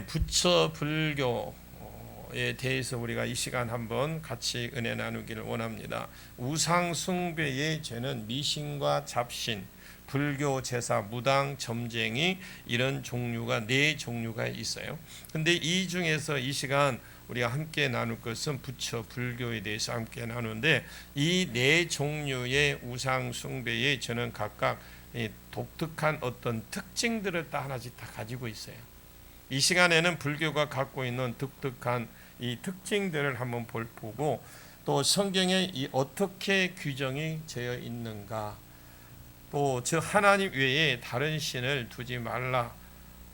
부처 불교에 대해서 우리가 이 시간 한번 같이 은혜 나누기를 원합니다. 우상 숭배의 죄는 미신과 잡신, 불교, 제사, 무당, 점쟁이 이런 종류가 4종류가 있어요. 근데 이 중에서 이 시간 우리가 함께 나눌 것은 부처 불교에 대해서 함께 나누는데, 이 4종류의 우상 숭배의 죄는 각각 독특한 어떤 특징들을 다 하나씩 다 가지고 있어요. 이 시간에는 불교가 갖고 있는 독특한 이 특징들을 한번 보고, 또 성경에 이 어떻게 규정이 되어 있는가, 또 즉 하나님 외에 다른 신을 두지 말라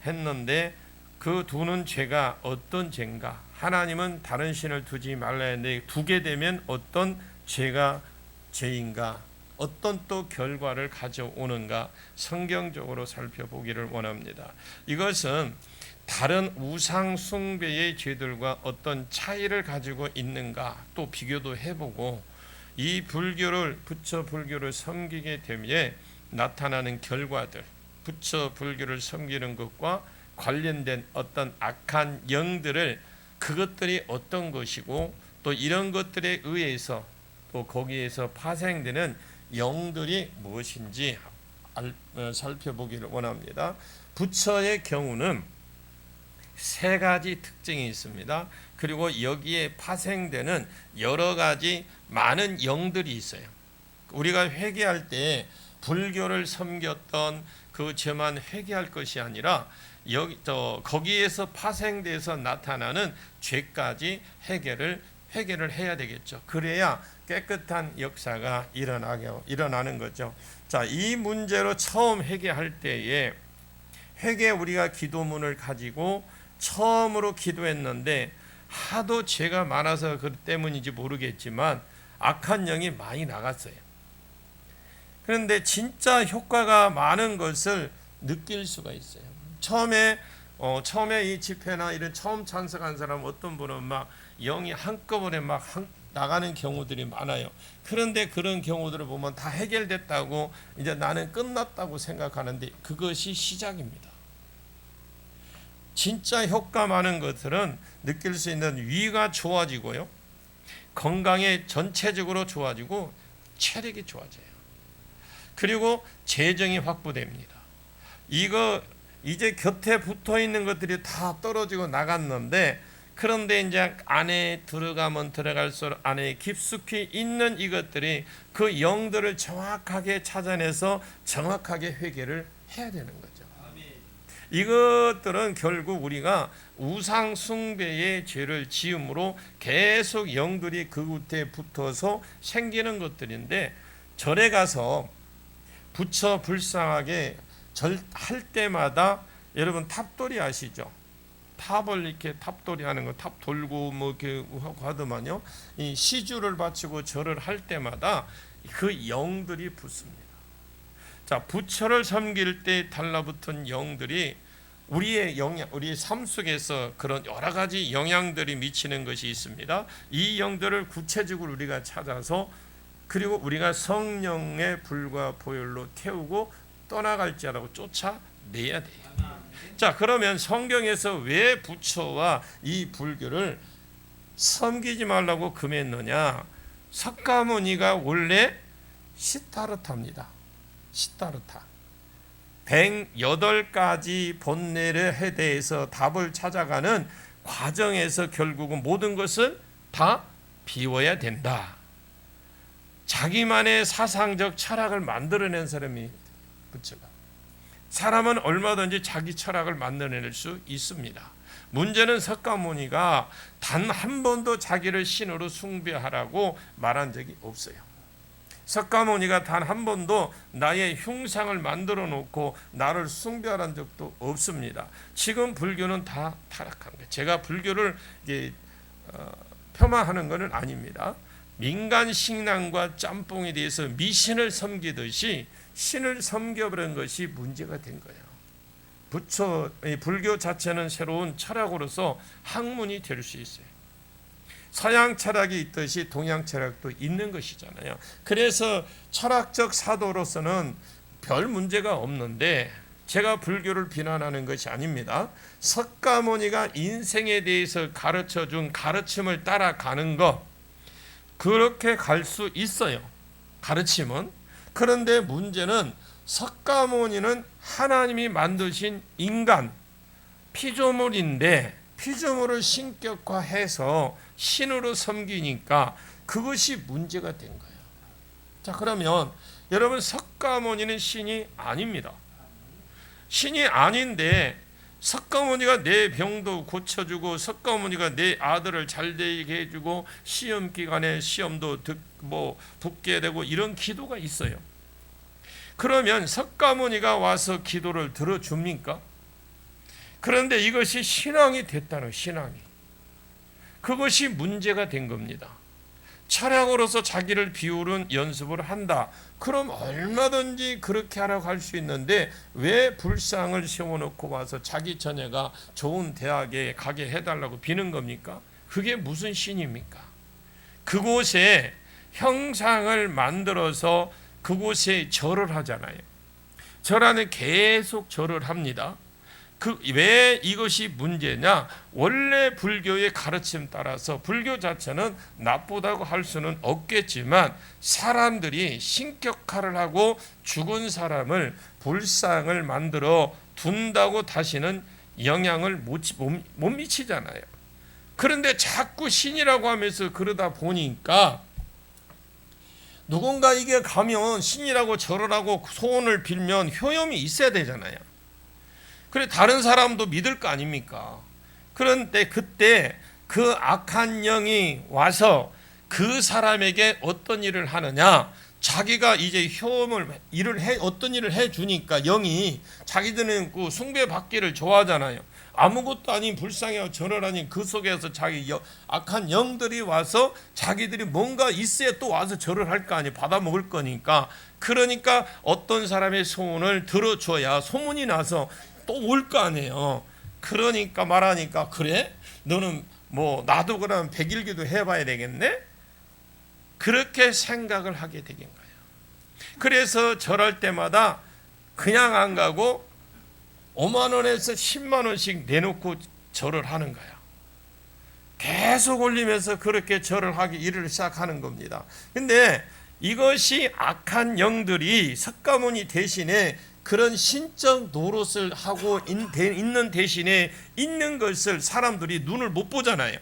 했는데 그 두는 죄가 어떤 죄인가, 하나님은 다른 신을 두지 말라 했는데 두게 되면 어떤 죄가 죄인가, 어떤 또 결과를 가져오는가 성경적으로 살펴보기를 원합니다. 이것은 다른 우상 숭배의 죄들과 어떤 차이를 가지고 있는가 또 비교도 해보고, 이 불교를 부처 불교를 섬기게 되면 나타나는 결과들, 부처 불교를 섬기는 것과 관련된 어떤 악한 영들을, 그것들이 어떤 것이고 또 이런 것들에 의해서 또 거기에서 파생되는 영들이 무엇인지 살펴보기를 원합니다. 부처의 경우는 3가지 특징이 있습니다. 그리고 여기에 파생되는 여러 가지 많은 영들이 있어요. 우리가 회개할 때 불교를 섬겼던 그 죄만 회개할 것이 아니라 거기에서 파생돼서 나타나는 죄까지 해결을 해야 되겠죠. 그래야 깨끗한 역사가 일어나는 거죠. 자, 이 문제로 처음 회개할 때에 우리가 기도문을 가지고 처음으로 기도했는데 하도 죄가 많아서 그 때문인지 모르겠지만 악한 영이 많이 나갔어요. 그런데 진짜 효과가 많은 것을 느낄 수가 있어요. 처음에 이 집회나 이런 처음 참석한 사람 어떤 분은 막 영이 한꺼번에 막 나가는 경우들이 많아요. 그런데 그런 경우들을 보면 다 해결됐다고 이제 나는 끝났다고 생각하는데 그것이 시작입니다. 진짜 효과 많은 것들은 느낄 수 있는 위가 좋아지고요, 건강에 전체적으로 좋아지고 체력이 좋아져요. 그리고 재정이 확보됩니다. 이거 이제 곁에 붙어 있는 것들이 다 떨어지고 나갔는데, 그런데 이제 안에 들어가면 들어갈수록 안에 깊숙이 있는 이것들이 그 영들을 정확하게 찾아내서 정확하게 회개를 해야 되는 거죠. 이것들은 결국 우리가 우상 숭배의 죄를 지음으로 계속 영들이 그 곁에 붙어서 생기는 것들인데, 절에 가서 부처 불상하게 절할 때마다 여러분 탑돌이 아시죠? 탑을 이렇게 탑돌이 하는 거, 탑 돌고 뭐 이렇게 하더만요. 이 시주를 바치고 절을 할 때마다 그 영들이 붙습니다. 자, 부처를 섬길 때 달라붙은 영들이 우리의 삶 속에서 그런 여러 가지 영향들이 미치는 것이 있습니다. 이 영들을 구체적으로 우리가 찾아서, 그리고 우리가 성령의 불과 보혈로 태우고 떠나갈지라고 쫓아내야 돼요. 자, 그러면 성경에서 왜 부처와 이 불교를 섬기지 말라고 금했느냐? 석가모니가 원래 시타르타입니다. 시타르타. 108가지 본래에 대해서 답을 찾아가는 과정에서 결국은 모든 것을 다 비워야 된다. 자기만의 사상적 철학을 만들어낸 사람이 부처가. 사람은 얼마든지 자기 철학을 만들어낼 수 있습니다. 문제는 석가모니가 단 한 번도 자기를 신으로 숭배하라고 말한 적이 없어요. 석가모니가 단 한 번도 나의 흉상을 만들어 놓고 나를 숭배하라는 적도 없습니다. 지금 불교는 다 타락한 거예요. 제가 불교를 폄하하는 것은 아닙니다. 민간 신앙과 짬뽕에 대해서 미신을 섬기듯이 신을 섬겨버린 것이 문제가 된 거예요. 불교 자체는 새로운 철학으로서 학문이 될 수 있어요. 서양 철학이 있듯이 동양 철학도 있는 것이잖아요. 그래서 철학적 사도로서는 별 문제가 없는데, 제가 불교를 비난하는 것이 아닙니다. 석가모니가 인생에 대해서 가르쳐준 가르침을 따라가는 것, 그렇게 갈 수 있어요. 가르침은. 그런데 문제는 석가모니는 하나님이 만드신 인간, 피조물인데 피조물을 신격화해서 신으로 섬기니까 그것이 문제가 된 거예요. 자, 그러면 여러분, 석가모니는 신이 아닙니다. 신이 아닌데 석가모니가 내 병도 고쳐주고 석가모니가 내 아들을 잘 되게 해주고 시험 기간에 시험도 붙게 되고 이런 기도가 있어요. 그러면 석가모니가 와서 기도를 들어줍니까? 그런데 이것이 신앙이 됐다는, 신앙이. 그것이 문제가 된 겁니다. 차량으로서 자기를 비우는 연습을 한다. 그럼 얼마든지 그렇게 하라고 할 수 있는데 왜 불상을 세워놓고 와서 자기 자녀가 좋은 대학에 가게 해달라고 비는 겁니까? 그게 무슨 신입니까? 그곳에 형상을 만들어서 그곳에 절을 하잖아요. 절하는 계속 절을 합니다. 왜 이것이 문제냐? 원래 불교의 가르침 따라서 불교 자체는 나쁘다고 할 수는 없겠지만 사람들이 신격화를 하고 죽은 사람을 불상을 만들어 둔다고 다시는 영향을 못 미치잖아요. 그런데 자꾸 신이라고 하면서 그러다 보니까 누군가 이게 가면 신이라고 절을 하고 소원을 빌면 효염이 있어야 되잖아요. 그래 다른 사람도 믿을 거 아닙니까? 그런데 그때 그 악한 영이 와서 그 사람에게 어떤 일을 하느냐? 자기가 이제 어떤 일을 해주니까 영이, 자기들은 그 숭배받기를 좋아하잖아요. 아무것도 아닌 불상에 절을 하니 그 속에서 악한 영들이 와서 자기들이 뭔가 있어야 또 와서 절을 할 거 아니에요. 받아 먹을 거니까. 그러니까 어떤 사람의 소원을 들어줘야 소문이 나서 또 올 거 아니에요. 그러니까 말하니까, 그래? 너는 나도 그럼 100일기도 해봐야 되겠네? 그렇게 생각을 하게 되는 거예요. 그래서 절할 때마다 그냥 안 가고 5만 원에서 10만 원씩 내놓고 절을 하는 거야. 계속 올리면서 그렇게 절을 하기 일을 시작하는 겁니다. 근데 이것이 악한 영들이 석가모니 대신에 그런 신적 노릇을 하고 있는 대신에 있는 것을 사람들이 눈을 못 보잖아요.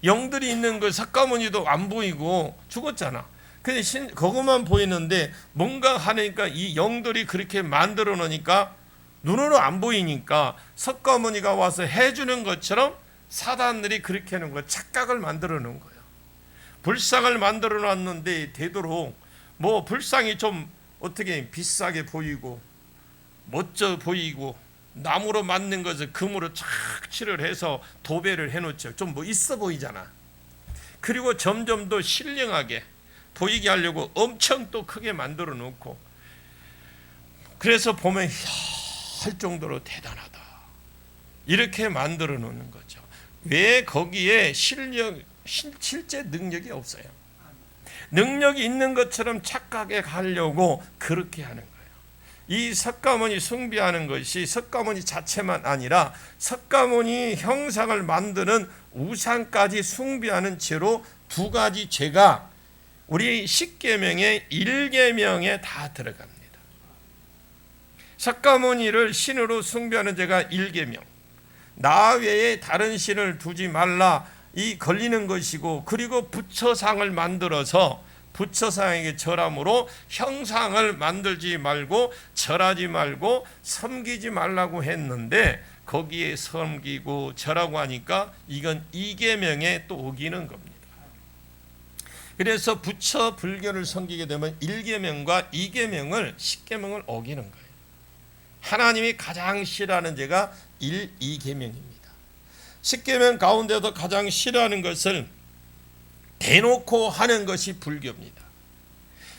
영들이 있는 걸 석가모니도 안 보이고 죽었잖아. 근데 그것만 보이는데 뭔가 하니까 이 영들이 그렇게 만들어 놓으니까 눈으로 안 보이니까 석가모니가 와서 해주는 것처럼 사단들이 그렇게 하는 거예요. 착각을 만들어 놓은 거예요. 불상을 만들어 놨는데 되도록 불상이 좀 어떻게 비싸게 보이고 멋져 보이고 나무로 만든 것을 금으로 착 칠을 해서 도배를 해놓죠. 좀 있어 보이잖아. 그리고 점점 더 신령하게 보이게 하려고 엄청 또 크게 만들어 놓고, 그래서 보면 할 정도로 대단하다 이렇게 만들어 놓는 거죠. 왜? 거기에 실제 능력이 없어요. 능력이 있는 것처럼 착각해 가려고 그렇게 하는 거예요. 이 석가모니 숭배하는 것이 석가모니 자체만 아니라 석가모니 형상을 만드는 우상까지 숭배하는 죄로 두 가지 죄가 우리 10계명의 1계명에 다 들어갑니다. 석가모니를 신으로 숭배하는 죄가 1계명, 나 외에 다른 신을 두지 말라 이 걸리는 것이고, 그리고 부처상을 만들어서 부처상에게 절함으로 형상을 만들지 말고 절하지 말고 섬기지 말라고 했는데 거기에 섬기고 절하고 하니까 이건 2계명에 또 어기는 겁니다. 그래서 부처 불교를 섬기게 되면 1계명과 2계명을 10계명을 어기는 거예요. 하나님이 가장 싫어하는 죄가 2계명입니다. 10계명 가운데도 가장 싫어하는 것을 대놓고 하는 것이 불교입니다.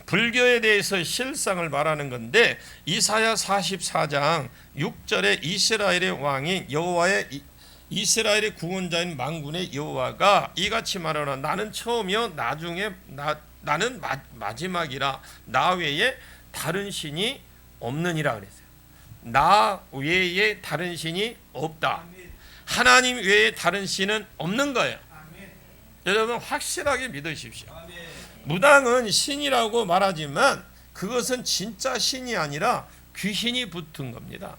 불교에 대해서 실상을 말하는 건데 이사야 44장 6절에 이스라엘의 왕인 여호와의 이스라엘의 구원자인 만군의 여호와가 이같이 말하노라. 나는 처음이요 나중에 나는 마지막이라 나 외에 다른 신이 없느니라 그랬어요. 나 외에 다른 신이 없다. 하나님 외에 다른 신은 없는 거예요. 여러분 확실하게 믿으십시오. 무당은 신이라고 말하지만 그것은 진짜 신이 아니라 귀신이 붙은 겁니다.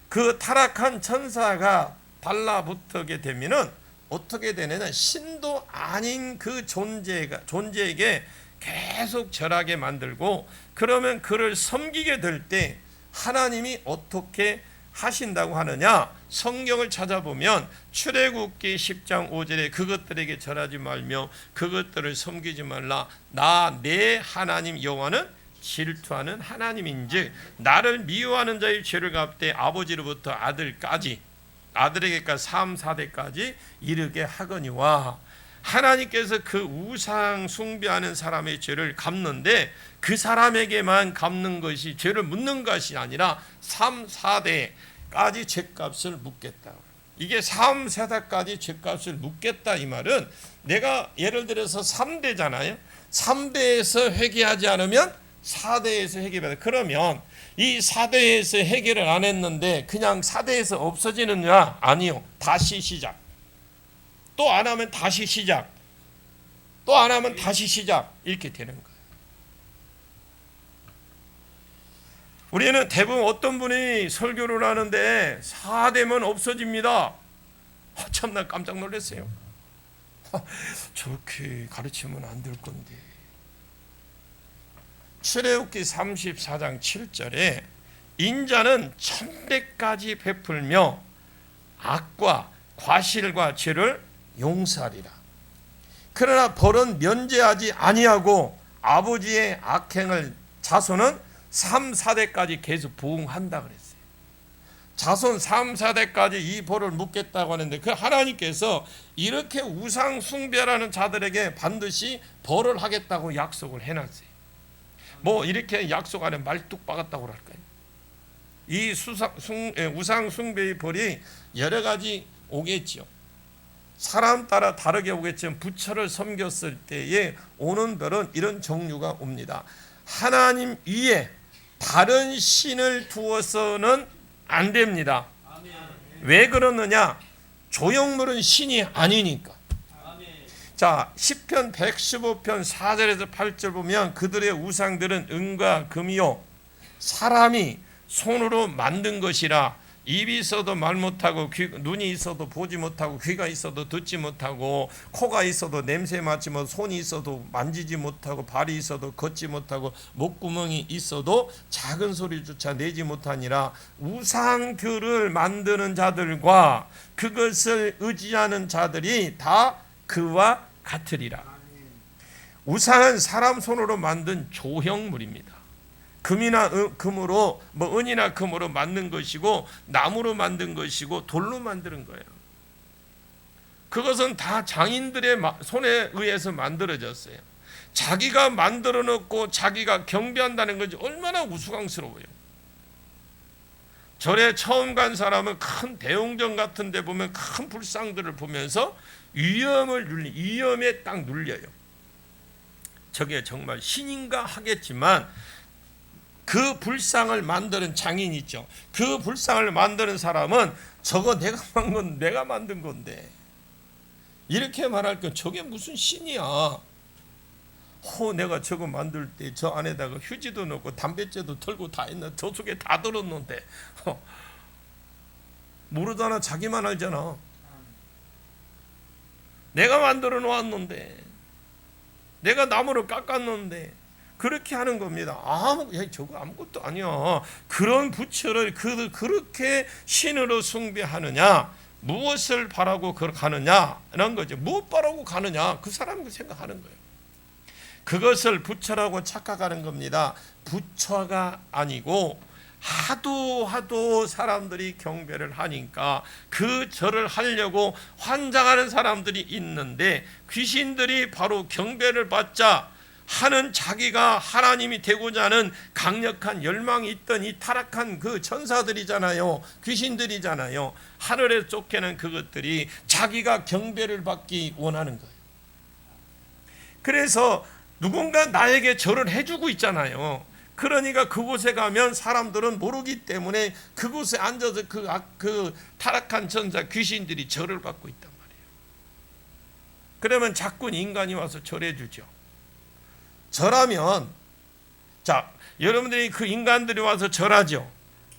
그 타락한 천사가 달라붙게 되면은 어떻게 되느냐, 신도 아닌 그 존재에게 계속 절하게 만들고, 그러면 그를 섬기게 될 때 하나님이 어떻게 하신다고 하느냐, 성경을 찾아보면 출애굽기 10장 5절에 그것들에게 절하지 말며 그것들을 섬기지 말라. 나 내 하나님 여호와는 질투하는 하나님인즉 나를 미워하는 자의 죄를 갚되 아버지로부터 아들에게까지 3, 4대까지 이르게 하거니와. 하나님께서 그 우상 숭배하는 사람의 죄를 갚는데 그 사람에게만 갚는 것이, 죄를 묻는 것이 아니라 3, 4대까지 죄값을 묻겠다. 이게 3, 4대까지 죄값을 묻겠다 이 말은, 내가 예를 들어서 3대잖아요. 3대에서 회개하지 않으면 4대에서 회개받아. 그러면 이 4대에서 해결을 안 했는데 그냥 4대에서 없어지느냐? 아니요. 다시 시작. 또 안 하면 다시 시작. 또 안 하면 다시 시작. 이렇게 되는 거예요. 우리는 대부분 어떤 분이 설교를 하는데 4대면 없어집니다. 참나 깜짝 놀랐어요. 저렇게 가르치면 안 될 건데. 출애굽기 34장 7절에 인자는 1000대까지 베풀며 악과 과실과 죄를 용서하리라. 그러나 벌은 면제하지 아니하고 아버지의 악행을 자손은 3, 4대까지 계속 부응한다 그랬어요. 자손 3, 4대까지 이 벌을 묻겠다고 하는데, 그 하나님께서 이렇게 우상 숭배하는 자들에게 반드시 벌을 하겠다고 약속을 해놨어요. 뭐 이렇게 약속 안에 말뚝 박았다고 할까요? 이 우상 숭배의 벌이 여러 가지 오겠지요. 사람 따라 다르게 오겠지만 부처를 섬겼을 때에 오는 벌은 이런 종류가 옵니다. 하나님 위에 다른 신을 두어서는 안 됩니다. 왜 그러느냐? 조형물은 신이 아니니까. 자, 시편 115편 4절에서 8절 보면 그들의 우상들은 은과 금이요 사람이 손으로 만든 것이라 입이 있어도 말 못하고 눈이 있어도 보지 못하고 귀가 있어도 듣지 못하고 코가 있어도 냄새 맡지 못하고 손이 있어도 만지지 못하고 발이 있어도 걷지 못하고 목구멍이 있어도 작은 소리조차 내지 못하니라. 우상들을 만드는 자들과 그것을 의지하는 자들이 다 그와 같으리라. 우상은 사람 손으로 만든 조형물입니다. 금이나 금으로 은이나 금으로 만든 것이고 나무로 만든 것이고 돌로 만드는 거예요. 그것은 다 장인들의 손에 의해서 만들어졌어요. 자기가 만들어 놓고 자기가 경배한다는 것이 얼마나 우스꽝스러워요. 절에 처음 간 사람은 큰 대웅전 같은 데 보면 큰 불상들을 보면서 위험에 딱 눌려요. 저게 정말 신인가 하겠지만 그 불상을 만드는 장인 있죠. 그 불상을 만드는 사람은 저거 내가 만든 건데 이렇게 말할 거 저게 무슨 신이야. 내가 저거 만들 때 저 안에다가 휴지도 넣고 담뱃재도 털고 다 했나, 저 속에 다 들었는데 모르잖아. 자기만 알잖아. 내가 만들어 놓았는데, 내가 나무를 깎았는데, 그렇게 하는 겁니다. 저거 아무것도 아니야. 그런 부처를 그렇게 신으로 숭배하느냐, 무엇을 바라고 가느냐라는 거죠. 무엇 바라고 가느냐, 그 사람이 생각하는 거예요. 그것을 부처라고 착각하는 겁니다. 부처가 아니고 하도 사람들이 경배를 하니까 그 절을 하려고 환장하는 사람들이 있는데, 귀신들이 바로 경배를 받자 하는 자기가 하나님이 되고자 하는 강력한 열망이 있던 이 타락한 그 천사들이잖아요. 귀신들이잖아요. 하늘에 쫓겨난 그것들이 자기가 경배를 받기 원하는 거예요. 그래서 누군가 나에게 절을 해주고 있잖아요. 그러니까 그곳에 가면 사람들은 모르기 때문에 그곳에 앉아서 그 타락한 전사 귀신들이 절을 받고 있단 말이에요. 그러면 자꾸 인간이 와서 절해주죠. 절하면, 자, 여러분들이 그 인간들이 와서 절하죠.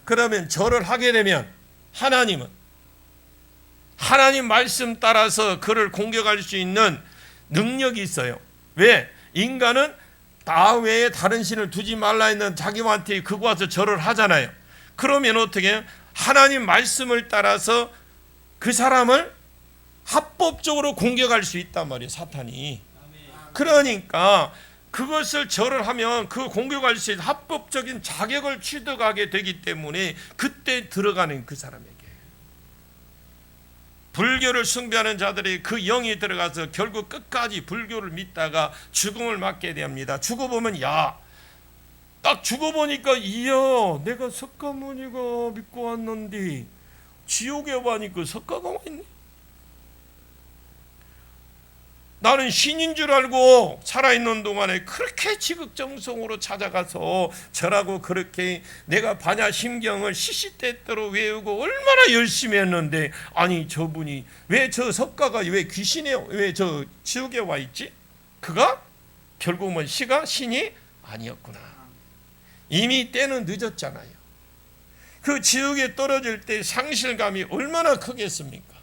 그러면 절을 하게 되면 하나님은 하나님 말씀 따라서 그를 공격할 수 있는 능력이 있어요. 왜? 인간은 나 외에 다른 신을 두지 말라 했는 자기한테 그거 와서 절을 하잖아요. 그러면 어떻게 해요? 하나님 말씀을 따라서 그 사람을 합법적으로 공격할 수 있단 말이에요, 사탄이. 그러니까 그것을 절을 하면 그 공격할 수 있는 합법적인 자격을 취득하게 되기 때문에 그때 들어가는 그 사람에게 불교를 숭배하는 자들이 그 영이 들어가서 결국 끝까지 불교를 믿다가 죽음을 맞게 됩니다. 죽어보면 딱 죽어보니까 이야 내가 석가모니가 믿고 왔는데 지옥에 와니까 석가가 와 있네. 나는 신인 줄 알고 살아있는 동안에 그렇게 지극정성으로 찾아가서 절하고 그렇게 내가 반야심경을 시시때때로 외우고 얼마나 열심히 했는데 아니 저분이 왜 저 석가가 왜 귀신에 왜 저 지옥에 와 있지? 그가 결국은 신이 아니었구나. 이미 때는 늦었잖아요. 그 지옥에 떨어질 때 상실감이 얼마나 크겠습니까?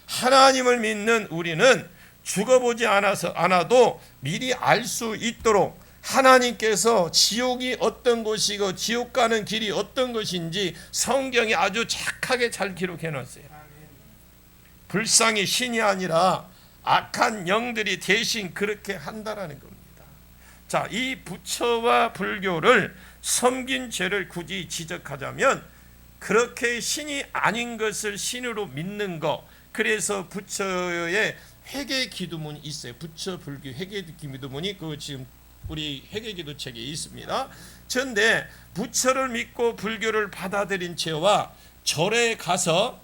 하나님을 믿는 우리는 죽어보지 않아도 미리 알 수 있도록 하나님께서 지옥이 어떤 곳이고 지옥 가는 길이 어떤 것인지 성경에 아주 착하게 잘 기록해 놨어요. 불쌍히 신이 아니라 악한 영들이 대신 그렇게 한다라는 겁니다. 자, 이 부처와 불교를 섬긴 죄를 굳이 지적하자면 그렇게 신이 아닌 것을 신으로 믿는 것, 그래서 부처의 회개 기도문이 있어요. 부처 불교 회개 기도문이 그 지금 우리 회개 기도 책에 있습니다. 그런데 부처를 믿고 불교를 받아들인 죄와 절에 가서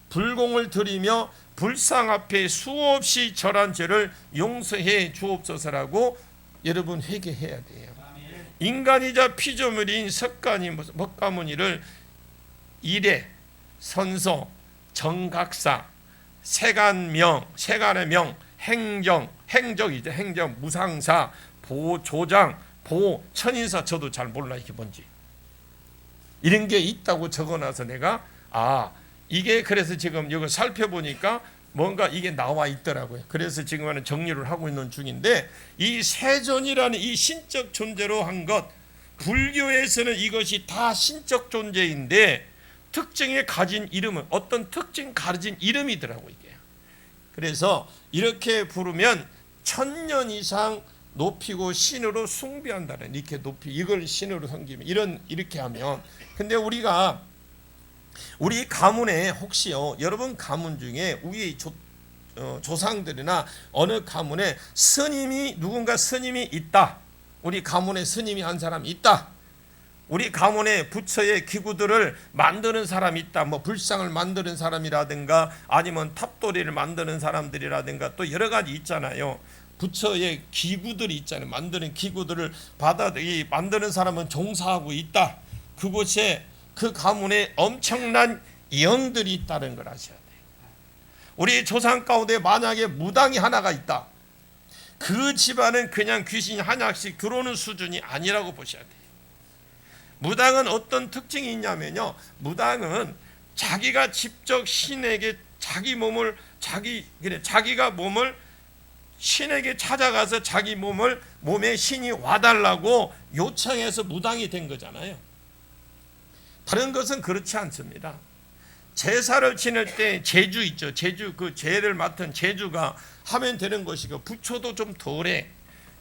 불공을 드리며 불상 앞에 수없이 절한 죄를 용서해 주옵소서라고 여러분 회개해야 돼요. 인간이자 피조물인 석가모니를 이례, 선서, 정각사, 세간의 명, 행적이죠. 행적, 무상사, 조장, 천인사. 저도 잘 몰라 이게 뭔지. 이런 게 있다고 적어놔서 내가 이게 그래서 지금 이거 살펴보니까 뭔가 이게 나와 있더라고요. 그래서 지금은 정리를 하고 있는 중인데 이 세존이라는 이 신적 존재로 한 것, 불교에서는 이것이 다 신적 존재인데 특징에 가진 이름은 어떤 특징 가진 이름이더라고 이게. 그래서 이렇게 부르면 1000년 이상 높이고 신으로 숭배한다는 이렇게 높이 이걸 신으로 섬기면 이렇게 하면 근데 우리 가문에 혹시요 여러분 가문 중에 우리 조상들이나 어느 가문에 누군가 스님이 있다. 우리 가문에 스님이 한 사람이 있다. 우리 가문에 부처의 기구들을 만드는 사람이 있다. 뭐 불상을 만드는 사람이라든가 아니면 탑도리를 만드는 사람들이라든가 또 여러 가지 있잖아요. 부처의 기구들이 있잖아요. 만드는 기구들을 만드는 사람은 종사하고 있다. 그곳에 그 가문에 엄청난 영들이 있다는 걸 아셔야 돼요. 우리 조상 가운데 만약에 무당이 하나가 있다. 그 집안은 그냥 귀신이 하나씩 들어오는 수준이 아니라고 보셔야 돼요. 무당은 어떤 특징이 있냐면요. 무당은 자기가 직접 신에게 자기가 몸을 신에게 찾아가서 자기 몸에 신이 와달라고 요청해서 무당이 된 거잖아요. 다른 것은 그렇지 않습니다. 제사를 지낼 때 제주 있죠. 그 제를 맡은 제주가 하면 되는 것이고 부처도 좀 덜해.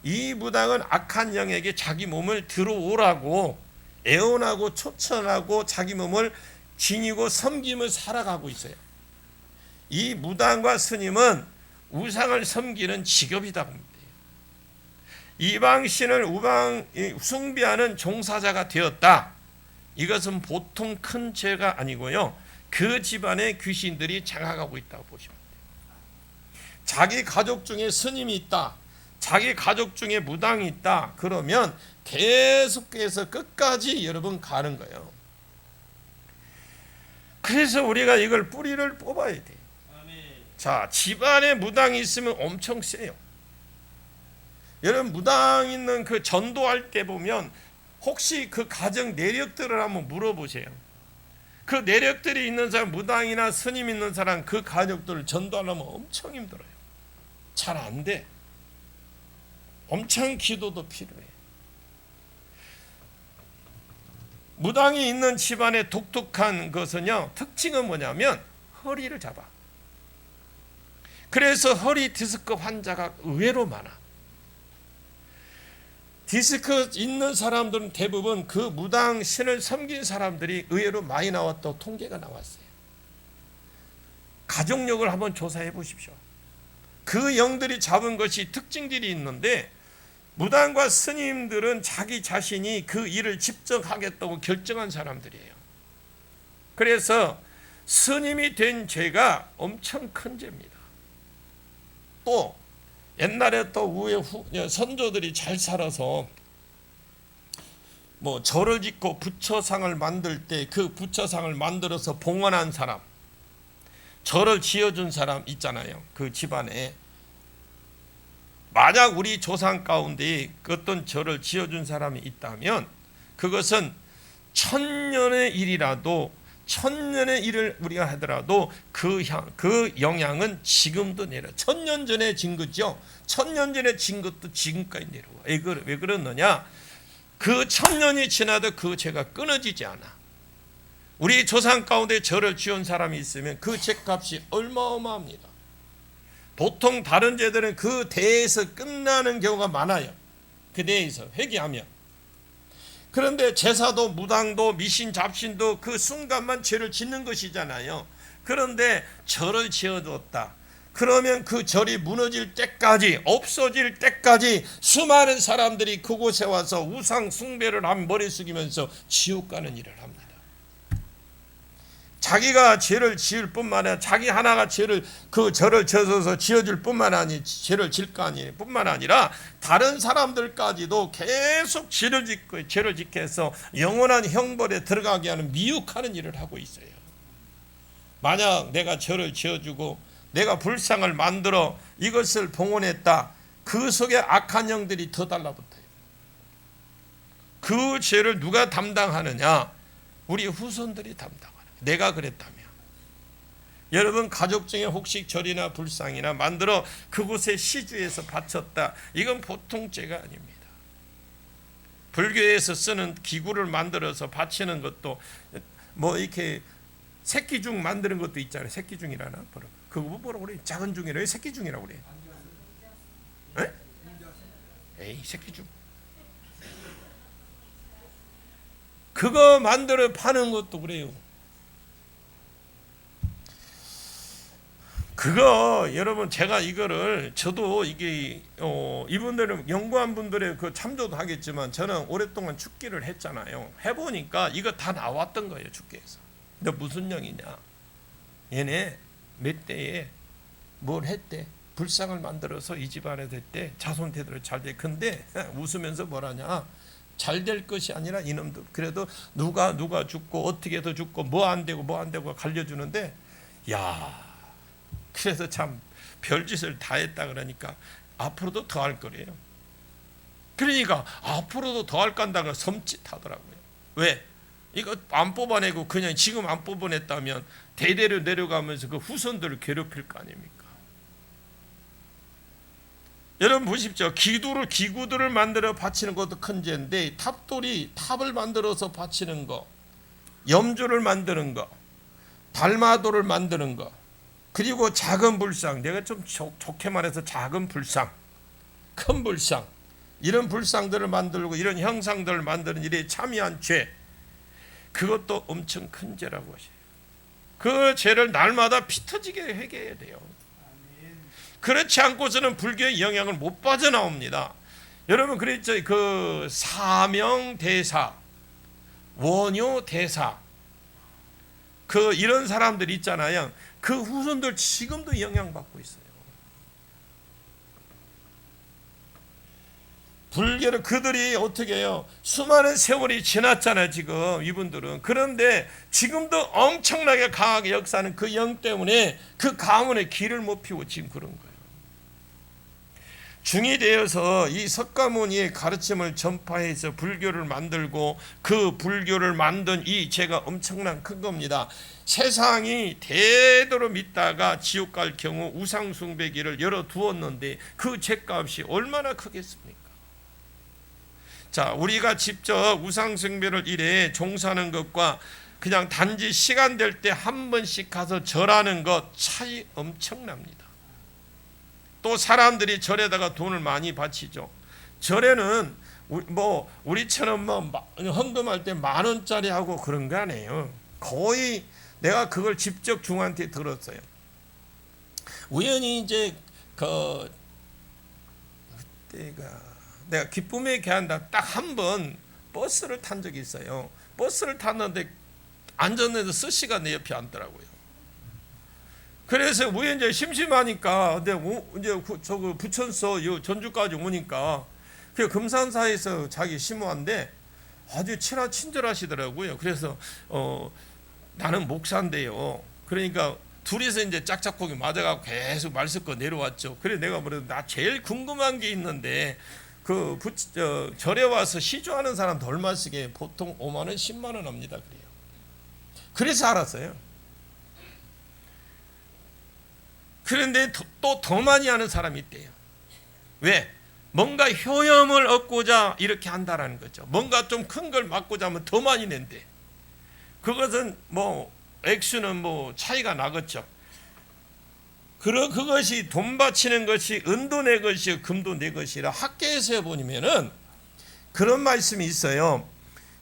이 무당은 악한 영에게 자기 몸을 들어오라고 애원하고 초청하고 자기 몸을 지니고 섬김을 살아가고 있어요. 이 무당과 스님은 우상을 섬기는 직업이다 봅니다. 이방신을 숭배하는 종사자가 되었다. 이것은 보통 큰 죄가 아니고요. 그 집안에 귀신들이 장악하고 있다고 보시면 돼요. 자기 가족 중에 스님이 있다. 자기 가족 중에 무당이 있다 그러면 계속해서 끝까지 여러분 가는 거예요. 그래서 우리가 이걸 뿌리를 뽑아야 돼. 자, 집안에 무당이 있으면 엄청 세요. 여러분 무당 있는 그 전도할 때 보면 혹시 그 가정 내력들을 한번 물어보세요. 그 내력들이 있는 사람, 무당이나 스님 있는 사람, 그 가족들을 전도하려면 엄청 힘들어요. 잘 안 돼. 엄청 기도도 필요해. 무당이 있는 집안의 독특한 것은요, 특징은 뭐냐면 허리를 잡아. 그래서 허리 디스크 환자가 의외로 많아. 디스크 있는 사람들은 대부분 그 무당 신을 섬긴 사람들이 의외로 많이 나왔다고 통계가 나왔어요. 가족력을 한번 조사해 보십시오. 그 영들이 잡은 것이 특징들이 있는데 무당과 스님들은 자기 자신이 그 일을 직접 하겠다고 결정한 사람들이에요. 그래서 스님이 된 죄가 엄청 큰 죄입니다. 또 옛날에 또 우에 선조들이 잘 살아서 뭐 절을 짓고 부처상을 만들 때 그 부처상을 만들어서 봉헌한 사람, 절을 지어준 사람 있잖아요. 그 집안에 만약 우리 조상 가운데 어떤 절을 지어준 사람이 있다면 그것은 천년의 일이라도 천년의 일을 우리가 하더라도 그 영향은 지금도 내려. 천년 전에 진 거죠. 천년 전에 진 것도 지금까지 내려와. 왜 그러느냐? 그 천년이 지나도 그 죄가 끊어지지 않아. 우리 조상 가운데 절을 지은 사람이 있으면 그 죄값이 어마어마합니다. 보통 다른 죄들은 그 대에서 끝나는 경우가 많아요. 그 대에서 회개하면. 그런데 제사도 무당도 미신 잡신도 그 순간만 죄를 짓는 것이잖아요. 그런데 절을 지어뒀다. 그러면 그 절이 무너질 때까지, 없어질 때까지 수많은 사람들이 그곳에 와서 우상 숭배를 하며 머리 숙이면서 지옥 가는 일을 합니다. 자기가 죄를 지을 뿐만 아니라 자기 하나가 그 절을 지어서 지어줄 뿐만 아니라 죄를 질 거 아니에요. 뿐만 아니라 다른 사람들까지도 계속 죄를 짓게 해서 영원한 형벌에 들어가게 하는 미혹하는 일을 하고 있어요. 만약 내가 절을 지어주고 내가 불상을 만들어 이것을 봉헌했다. 그 속에 악한 영들이 더 달라붙어요. 그 죄를 누가 담당하느냐? 우리 후손들이 담당하는. 내가 그랬다면 여러분 가족 중에 혹시 절이나 불상이나 만들어 그곳에 시주해서 바쳤다. 이건 보통 죄가 아닙니다. 불교에서 쓰는 기구를 만들어서 바치는 것도 뭐 이렇게 새끼중 만드는 것도 있잖아요. 새끼중이라나 그거 뭐라고 그래? 작은 중이라 새끼중이라고 그래. 에? 에이 새끼중. 그거 만들어 파는 것도 그래요. 그거 여러분 제가 이거를 저도 이게 이분들은 연구한 분들의 그 참조도 하겠지만 저는 오랫동안 축기를 했잖아요. 해보니까 이거 다 나왔던 거예요. 축기에서. 근데 무슨 영이냐? 얘네 몇 대에 뭘 했대? 불상을 만들어서 이 집안에 됐대. 자손 대대로 잘 돼. 근데 웃으면서 뭐라냐? 잘 될 것이 아니라 이놈들 그래도 누가 죽고 어떻게 더 죽고 뭐 안 되고 갈려주는데 야. 그래서 참 별짓을 다 했다 그러니까 앞으로도 더 할 거래요. 그러니까 앞으로도 더 할 건다가 섬찟하더라고요. 왜? 이거 안 뽑아내고 그냥 지금 안 뽑아냈다면 대대로 내려가면서 그 후손들을 괴롭힐 거 아닙니까? 여러분 보십시오. 기구들을 만들어 바치는 것도 큰 죄인데 탑을 만들어서 바치는 거, 염주를 만드는 거, 달마도를 만드는 거, 그리고 작은 불상, 내가 좀 좋게 말해서 작은 불상, 큰 불상, 이런 불상들을 만들고 이런 형상들을 만드는 일에 참여한 죄, 그것도 엄청 큰 죄라고 하셔요. 그 죄를 날마다 피 터지게 회개해야 돼요. 그렇지 않고서는 불교의 영향을 못 빠져나옵니다. 여러분 그랬죠. 그 사명대사, 원효대사, 그 이런 사람들 있잖아요. 그 후손들 지금도 영향받고 있어요. 불교를 그들이 어떻게 해요? 수많은 세월이 지났잖아요 지금 이분들은. 그런데 지금도 엄청나게 강하게 역사하는 그 영 때문에 그 가문의 길을 못 피우고 지금 그런 거예요. 중이 되어서 이 석가모니의 가르침을 전파해서 불교를 만들고 그 불교를 만든 이 죄가 엄청난 큰 겁니다. 세상이 대대로 믿다가 지옥 갈 경우 우상숭배기를 열어두었는데 그 죄값이 얼마나 크겠습니까? 자, 우리가 직접 우상숭배를 이래 종사하는 것과 그냥 단지 시간 될 때 한 번씩 가서 절하는 것 차이 엄청납니다. 또 사람들이 절에다가 돈을 많이 바치죠. 절에는 우리처럼 헌금할 때 10,000원짜리 하고 그런 거 아니에요. 거의 내가 그걸 직접 중한테 들었어요. 우연히 이제 그때가 내가 기쁨의 개한다 딱 한 번 버스를 탄 적이 있어요. 버스를 탔는데 안전에서 스시가 내 옆에 앉더라고요. 그래서 우연히 심심하니까 이제 저거 부천서 전주까지 오니까 그 금산사에서 자기 시모한데 아주 친절하시더라고요. 그래서 나는 목사인데요. 그러니까 둘이서 이제 짝짝꿍이 맞아가고 계속 말 섞어 내려왔죠. 그래 내가 나 제일 궁금한 게 있는데 절에 와서 시주하는 사람도 얼마 쓰게 보통 5만 원, 10만 원 합니다. 그래요. 그래서 알았어요. 그런데 또 더 많이 하는 사람이 있대요. 왜? 뭔가 효염을 얻고자 이렇게 한다라는 거죠. 뭔가 좀 큰 걸 맡고자 하면 더 많이 낸대. 그것은 액수는 차이가 나겠죠. 그것이 돈 바치는 것이 은도 내 것이요 금도 내 것이라 학계에서 보면은 그런 말씀이 있어요.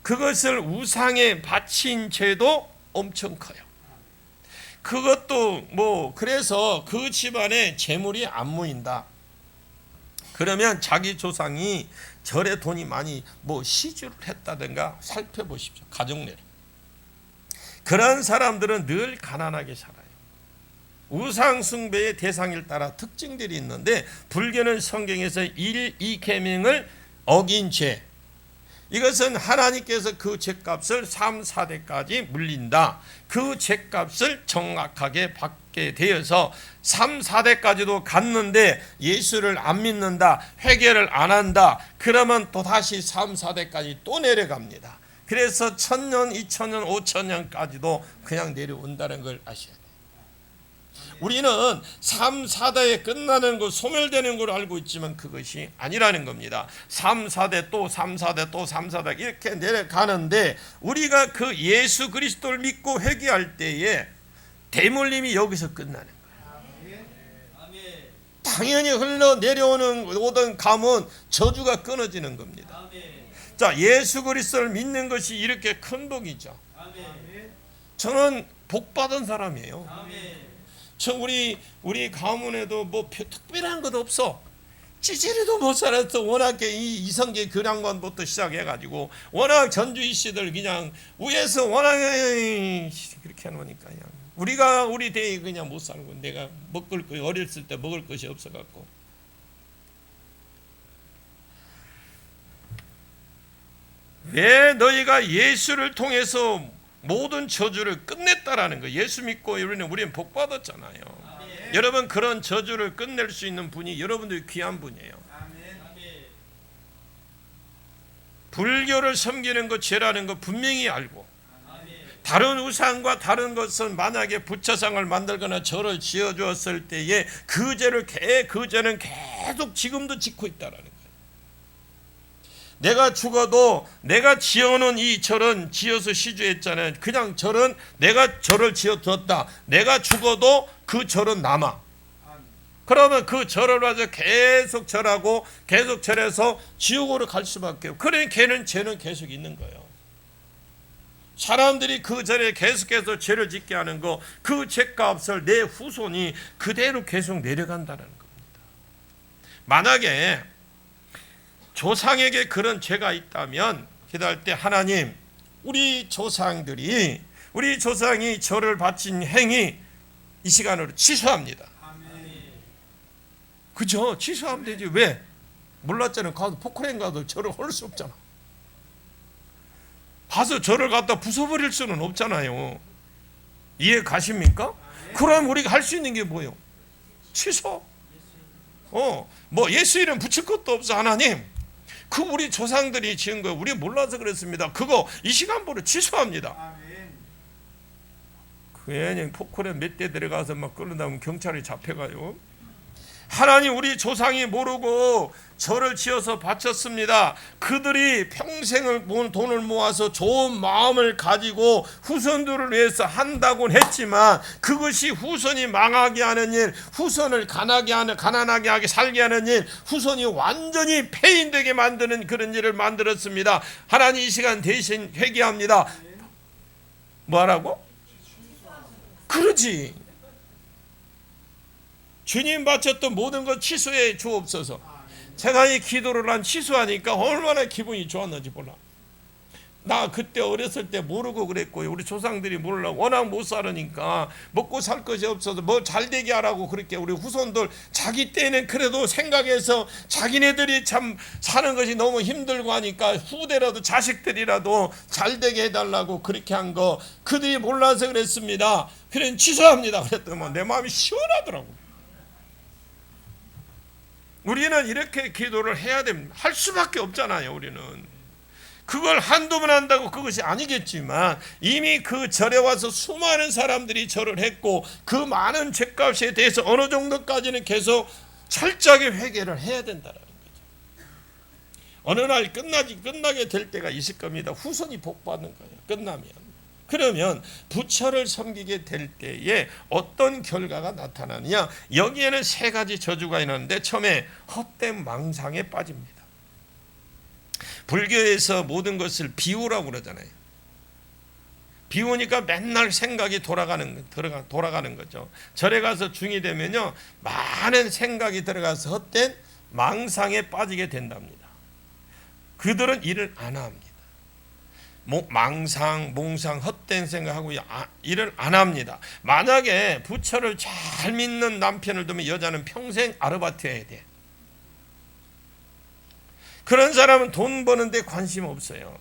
그것을 우상에 바친 죄도 엄청 커요. 그것도 그래서 그 집안에 재물이 안 모인다. 그러면 자기 조상이 절에 돈이 많이 시주를 했다든가 살펴보십시오. 가정례를. 그런 사람들은 늘 가난하게 살아요. 우상 숭배의 대상일 따라 특징들이 있는데 불교는 성경에서 1, 2계명을 어긴 죄, 이것은 하나님께서 그 죄값을 3, 4대까지 물린다. 그 죄값을 정확하게 받게 되어서 3, 4대까지도 갔는데 예수를 안 믿는다, 회개를 안 한다, 그러면 또다시 3, 4대까지 또 내려갑니다. 그래서 1000년, 2000년, 5000년까지도 그냥 내려온다는 걸 아셔야 돼요. 우리는 3, 4대에 끝나는 거, 소멸되는 걸 알고 있지만 그것이 아니라는 겁니다. 3, 4대 또 3, 4대 또 3, 4대 이렇게 내려가는데 우리가 그 예수 그리스도를 믿고 회개할 때에 대물림이 여기서 끝나는 거예요. 당연히 흘러내려오는 오던 감은 저주가 끊어지는 겁니다. 자, 예수 그리스도를 믿는 것이 이렇게 큰 복이죠. 저는 복 받은 사람이에요. 우리 가문에도 특별한 것도 없어. 찌질이도 못 살았어. 워낙 이 이성계 교량관부터 시작해가지고 워낙 전주이 씨들 그냥 위에서 워낙 그렇게 해놓으니까 그냥 우리 대에 그냥 못 사는 건 내가 먹을 거 어렸을 때 먹을 것이 없어갖고. 왜 너희가 예수를 통해서 모든 저주를 끝냈다라는 거. 예수 믿고 우리는 복 받았잖아요. 아멘. 여러분 그런 저주를 끝낼 수 있는 분이 여러분들이 귀한 분이에요. 아멘. 불교를 섬기는 것 죄라는 거 분명히 알고, 아멘. 다른 우상과 다른 것은 만약에 부처상을 만들거나 절을 지어주었을 때에 그 죄는 계속 지금도 짓고 있다라는 거예요. 내가 죽어도 내가 지어놓은 이 절은 지어서 시주했잖아요. 그냥 절은 내가 절을 지어두었다. 내가 죽어도 그 절은 남아. 그러면 그 절을 가지고 계속 절하고 계속 절해서 지옥으로 갈 수밖에 없고, 그래 걔는 죄는 계속 있는 거예요. 사람들이 그 절에 계속해서 죄를 짓게 하는 거, 그 죄값을 내 후손이 그대로 계속 내려간다는 겁니다. 만약에 조상에게 그런 죄가 있다면 기도할 때 하나님, 우리 조상이 절을 바친 행위 이 시간으로 취소합니다. 그죠? 취소하면 되지. 왜? 몰랐잖아요. 가도 포크레인 가도 절을 할 수 없잖아. 가서 절을 갖다 부숴버릴 수는 없잖아요. 이해 가십니까? 그럼 우리가 할 수 있는 게 뭐예요? 취소. 뭐 예수 이름 붙일 것도 없어. 하나님, 그 우리 조상들이 지은 거 우리 몰라서 그랬습니다. 그거 이 시간부로 취소합니다. 괜히 포크레인 몇 대 들어가서 막 끌어다면 경찰이 잡혀가요. 하나님, 우리 조상이 모르고 절을 지어서 바쳤습니다. 그들이 평생을 돈을 모아서 좋은 마음을 가지고 후손들을 위해서 한다고는 했지만 그것이 후손이 망하게 하는 일, 후손을 가난하게 하게 살게 하는 일, 후손이 완전히 폐인되게 만드는 그런 일을 만들었습니다. 하나님, 이 시간 대신 회개합니다. 뭐하라고? 그러지. 주님 바쳤던 모든 것 취소해 주옵소서. 제가 이 기도를 한 취소하니까 얼마나 기분이 좋았는지 몰라. 나 그때 어렸을 때 모르고 그랬고 우리 조상들이 몰라 워낙 못 살으니까 먹고 살 것이 없어서 뭐 잘되게 하라고 그렇게 우리 후손들 자기 때는 그래도 생각해서 자기네들이 참 사는 것이 너무 힘들고 하니까 후대라도 자식들이라도 잘되게 해달라고 그렇게 한 거 그들이 몰라서 그랬습니다. 그래 취소합니다. 그랬더니 내 마음이 시원하더라고. 우리는 이렇게 기도를 해야 됩니다. 할 수밖에 없잖아요. 우리는 그걸 한두 번 한다고 그것이 아니겠지만 이미 그 절에 와서 수많은 사람들이 절을 했고 그 많은 죄값에 대해서 어느 정도까지는 계속 철저하게 회개를 해야 된다는 거죠. 어느 날 끝나게 될 때가 있을 겁니다. 후손이 복받는 거예요. 끝나면. 그러면 부처를 섬기게 될 때에 어떤 결과가 나타나느냐? 여기에는 세 가지 저주가 있는데 처음에 헛된 망상에 빠집니다. 불교에서 모든 것을 비우라고 그러잖아요. 비우니까 맨날 생각이 돌아가는 거죠. 절에 가서 중이 되면요, 많은 생각이 들어가서 헛된 망상에 빠지게 된답니다. 그들은 일을 안 합니다. 망상, 몽상, 헛된 생각하고 일을 안 합니다. 만약에 부처를 잘 믿는 남편을 두면 여자는 평생 아르바이트 해야 돼. 그런 사람은 돈 버는데 관심 없어요.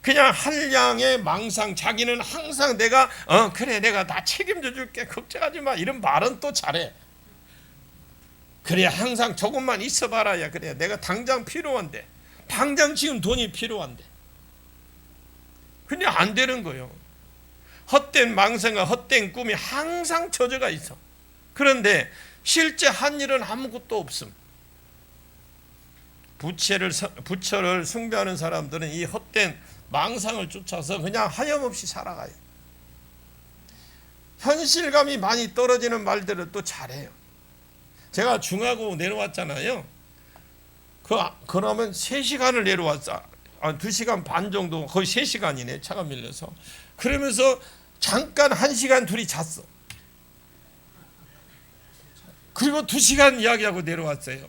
그냥 한량의 망상, 자기는 항상 내가 그래 내가 다 책임져 줄게 걱정하지 마 이런 말은 또 잘해. 그래 항상 조금만 있어봐라야 그래 내가 당장 필요한데 당장 지금 돈이 필요한데 근데 안 되는 거예요. 헛된 망상과 헛된 꿈이 항상 저져가 있어. 그런데 실제 한 일은 아무것도 없음. 부처를 숭배하는 사람들은 이 헛된 망상을 쫓아서 그냥 하염없이 살아가요. 현실감이 많이 떨어지는 말들을 또 잘해요. 제가 중하고 내려왔잖아요. 그러면 3시간을 내려왔어. 2시간 반 정도 거의 3시간이네 차가 밀려서. 그러면서 잠깐 1시간 둘이 잤어. 그리고 2시간 이야기하고 내려왔어요.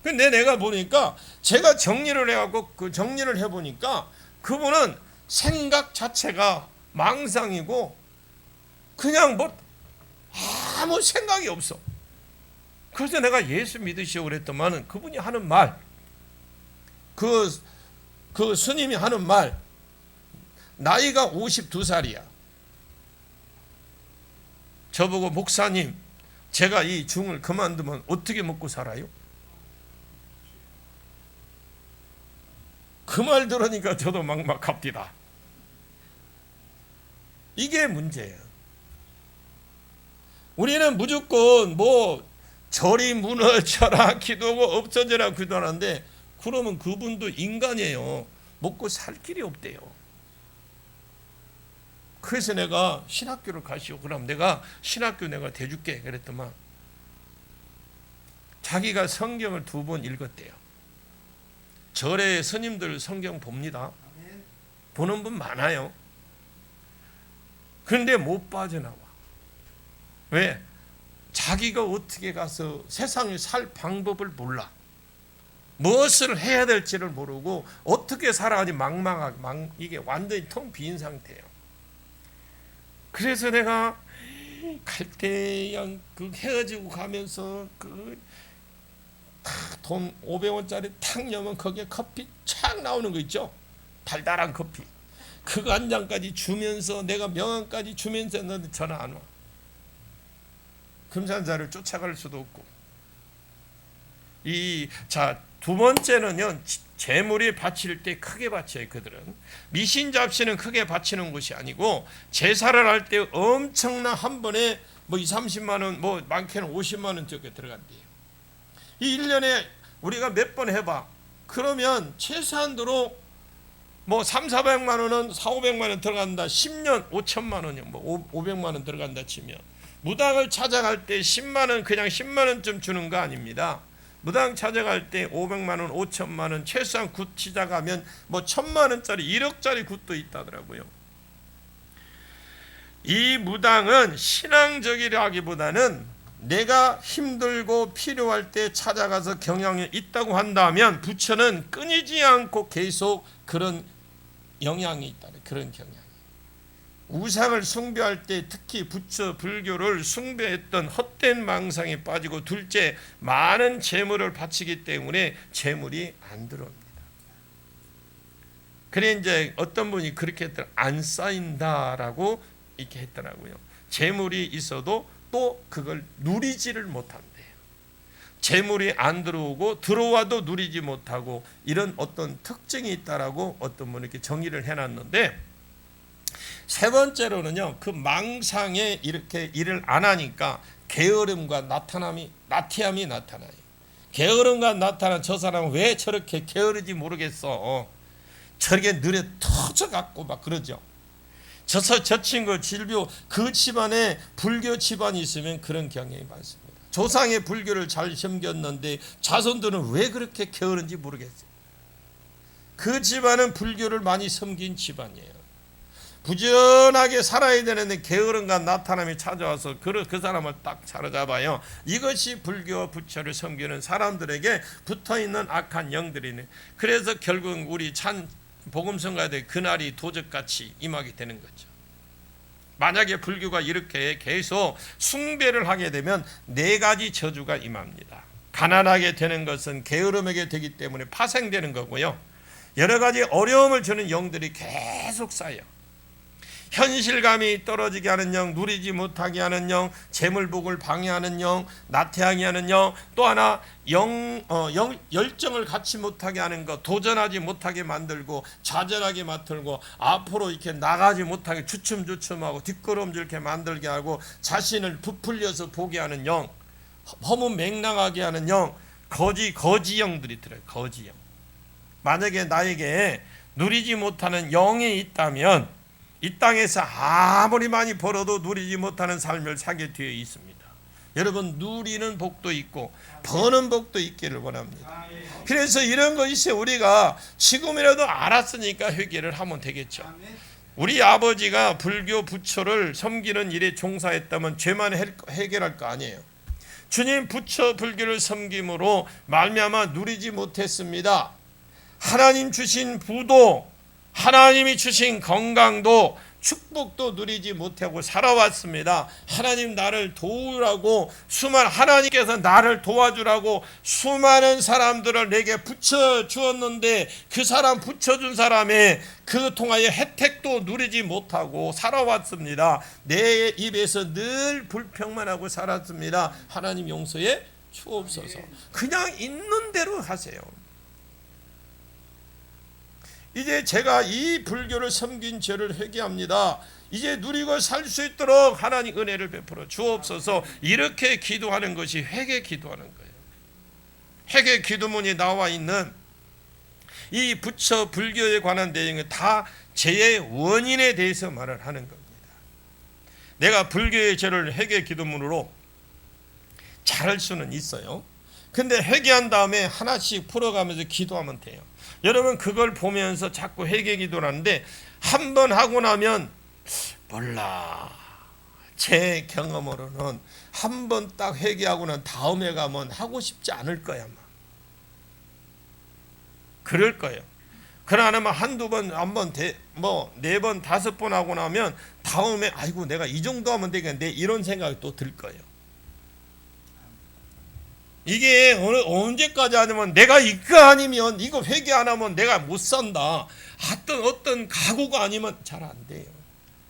근데 내가 보니까 제가 정리를 해갖고 그 정리를 해보니까 그분은 생각 자체가 망상이고 그냥 뭐 아무 생각이 없어. 그래서 내가 예수 믿으시오 그랬더만은 그분이 하는 말, 그 스님이 하는 말, 나이가 52살이야. 저보고 목사님, 제가 이 중을 그만두면 어떻게 먹고 살아요? 그 말 들으니까 저도 막막합니다. 이게 문제예요. 우리는 무조건 뭐 절이 무너져라 기도가 없어져라 기도하는데 그러면 그분도 인간이에요. 먹고 살 길이 없대요. 그래서 내가 신학교를 가시오. 그럼 내가 신학교 내가 대줄게 그랬더만 자기가 성경을 2번 읽었대요. 절에 스님들 성경 봅니다. 보는 분 많아요. 그런데 못 빠져나와. 왜? 자기가 어떻게 가서 세상에 살 방법을 몰라. 무엇을 해야 될지를 모르고 어떻게 살아가지 망망하게 이게 완전히 텅 빈 상태예요. 그래서 내가 갈 때 그 헤어지고 가면서 그 돈 500원짜리 탁 여면 거기에 커피 촥 나오는 거 있죠. 달달한 커피. 그거 한 잔까지 주면서 내가 명함까지 주면서 너는 전화 안 와. 금산자를 쫓아갈 수도 없고. 두 번째는요, 재물이 바칠 때 크게 바쳐요. 그들은 미신잡신은 크게 바치는 것이 아니고 제사를 할 때 엄청난 한 번에 뭐 30만 원, 뭐 많게는 50만 원 적게 들어간대요. 이 1년에 우리가 몇 번 해봐. 그러면 최소한도로 뭐 300~400만 원은 400~500만 원 들어간다. 10년 5천만 원이요. 뭐 500만 원 들어간다 치면 무당을 찾아갈 때 10만 원 그냥 10만 원쯤 주는 거 아닙니다. 무당 찾아갈 때 500만 원, 5천만 원, 최소한 굿 시작하면 뭐 1,000만 원짜리, 1억짜리 굿도 있다더라고요. 이 무당은 신앙적이라기보다는 내가 힘들고 필요할 때 찾아가서 경향이 있다고 한다면 부처는 끊이지 않고 계속 그런 영향이 있다. 그런 경향. 우상을 숭배할 때 특히 부처 불교를 숭배했던 헛된 망상에 빠지고 둘째 많은 재물을 바치기 때문에 재물이 안 들어옵니다. 그래 이제 어떤 분이 그렇게 했더라. 안 쌓인다라고 이렇게 했더라고요. 재물이 있어도 또 그걸 누리지를 못한대요. 재물이 안 들어오고 들어와도 누리지 못하고 이런 어떤 특징이 있다라고 어떤 분이 이렇게 정의를 해놨는데 세 번째로는요, 그 망상에 이렇게 일을 안 하니까 게으름과 나태함이 나타나요. 게으름과 나타난 저 사람은 왜 저렇게 게으르지 모르겠어. 저렇게 느려 터져갖고 막 그러죠. 저 친구 질교 그 집안에 불교 집안이 있으면 그런 경향이 많습니다. 조상의 불교를 잘 섬겼는데 자손들은 왜 그렇게 게으른지 모르겠어요. 그 집안은 불교를 많이 섬긴 집안이에요. 부지런하게 살아야 되는데 게으름과 나타남이 찾아와서 그 사람을 딱 사로잡아요. 이것이 불교 부처를 섬기는 사람들에게 붙어있는 악한 영들이네. 그래서 결국 우리 복음성가대 그날이 도적같이 임하게 되는 거죠. 만약에 불교가 이렇게 계속 숭배를 하게 되면 4가지 저주가 임합니다. 가난하게 되는 것은 게으름하게 되기 때문에 파생되는 거고요. 여러 가지 어려움을 주는 영들이 계속 쌓여. 현실감이 떨어지게 하는 영, 누리지 못하게 하는 영, 재물복을 방해하는 영, 나태하게 하는 영, 또 하나 열정을 갖지 못하게 하는 것, 도전하지 못하게 만들고 좌절하게 만들고 앞으로 이렇게 나가지 못하게 주춤주춤하고 뒷걸음질 이렇게 만들게 하고 자신을 부풀려서 보게 하는 영, 허무맹랑하게 하는 영, 거지 영들이 들어요. 거지 영. 만약에 나에게 누리지 못하는 영이 있다면 이 땅에서 아무리 많이 벌어도 누리지 못하는 삶을 살게 되어 있습니다. 여러분 누리는 복도 있고 버는 복도 있기를 원합니다. 그래서 이런 것이 우리가 지금이라도 알았으니까 회개를 하면 되겠죠. 우리 아버지가 불교 부처를 섬기는 일에 종사했다면 죄만 해결할 거 아니에요. 주님 부처 불교를 섬김으로 말미암아 누리지 못했습니다. 하나님 주신 부도 하나님이 주신 건강도 축복도 누리지 못하고 살아왔습니다. 하나님 나를 도우라고 하나님께서 나를 도와주라고 수많은 사람들을 내게 붙여주었는데 그 사람 붙여준 사람의 그 통하여 혜택도 누리지 못하고 살아왔습니다. 내 입에서 늘 불평만 하고 살았습니다. 하나님 용서해 주옵소서. 그냥 있는 대로 하세요. 이제 제가 이 불교를 섬긴 죄를 회개합니다. 이제 누리고 살 수 있도록 하나님 은혜를 베풀어 주옵소서. 이렇게 기도하는 것이 회개 기도하는 거예요. 회개 기도문이 나와 있는 이 부처 불교에 관한 내용은 다 죄의 원인에 대해서 말을 하는 겁니다. 내가 불교의 죄를 회개 기도문으로 잘할 수는 있어요. 근데 회개한 다음에 하나씩 풀어가면서 기도하면 돼요. 여러분 그걸 보면서 자꾸 회개 기도를 하는데 한 번 하고 나면 몰라. 제 경험으로는 한 번 딱 회개하고 난 다음에 가면 하고 싶지 않을 거야. 아마. 그럴 거예요. 그러나 한두 번, 한 번, 네 번, 5번 하고 나면 다음에 아이고 내가 이 정도 하면 되겠는데 이런 생각이 또 들 거예요. 이게 언제까지 하냐면 내가 이거 아니면 이거 회개 안 하면 내가 못 산다. 어떤 각오가 아니면 잘 안 돼요.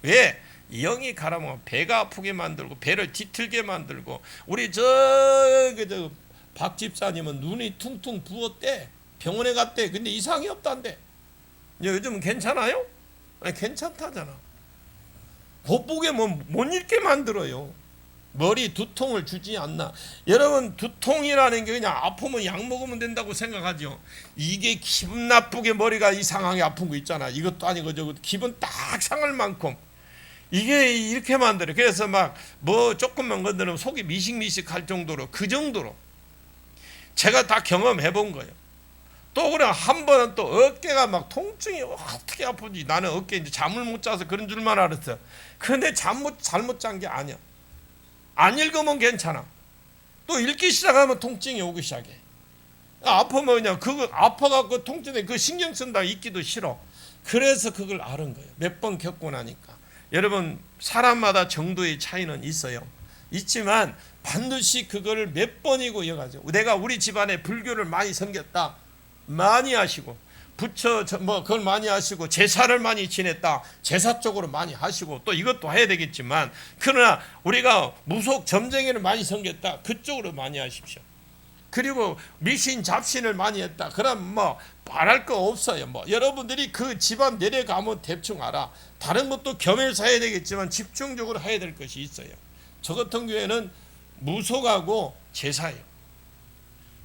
왜? 영이 가라면 배가 아프게 만들고 배를 뒤틀게 만들고 우리 저 박 집사님은 눈이 퉁퉁 부었대. 병원에 갔대. 근데 이상이 없단데. 요즘은 괜찮아요? 아니, 괜찮다잖아. 못 보게 못 읽게 만들어요. 머리 두통을 주지 않나. 여러분, 두통이라는 게 그냥 아프면 약 먹으면 된다고 생각하죠. 이게 기분 나쁘게 머리가 이상하게 아픈 거 있잖아. 이것도 아니고 저것도 기분 딱 상할 만큼 이게 이렇게 만들어요. 그래서 막 뭐 조금만 건드리면 속이 미식미식할 정도로, 그 정도로 제가 다 경험해 본 거예요. 또 그래 한 번은 또 어깨가 막 통증이 어떻게 아픈지. 나는 어깨 이제 잠을 못 자서 그런 줄만 알았어. 근데 잘못 잔 게 아니야. 안 읽으면 괜찮아. 또 읽기 시작하면 통증이 오기 시작해. 아프면 그냥 그거 아파갖고 통증에 그 신경 쓴다 읽기도 싫어. 그래서 그걸 아는 거예요. 몇 번 겪고 나니까. 여러분, 사람마다 정도의 차이는 있어요. 있지만 반드시 그거를 몇 번이고 이어가죠. 내가 우리 집안에 불교를 많이 섬겼다. 많이 하시고 부처 그걸 많이 하시고 제사를 많이 지냈다. 제사 쪽으로 많이 하시고 또 이것도 해야 되겠지만, 그러나 우리가 무속 점쟁이를 많이 섬겼다. 그쪽으로 많이 하십시오. 그리고 미신 잡신을 많이 했다. 그럼 뭐 말할 거 없어요. 뭐 여러분들이 그 집안 내려가면 대충 알아. 다른 것도 겸해서 해야 되겠지만 집중적으로 해야 될 것이 있어요. 저 같은 경우에는 무속하고 제사예요.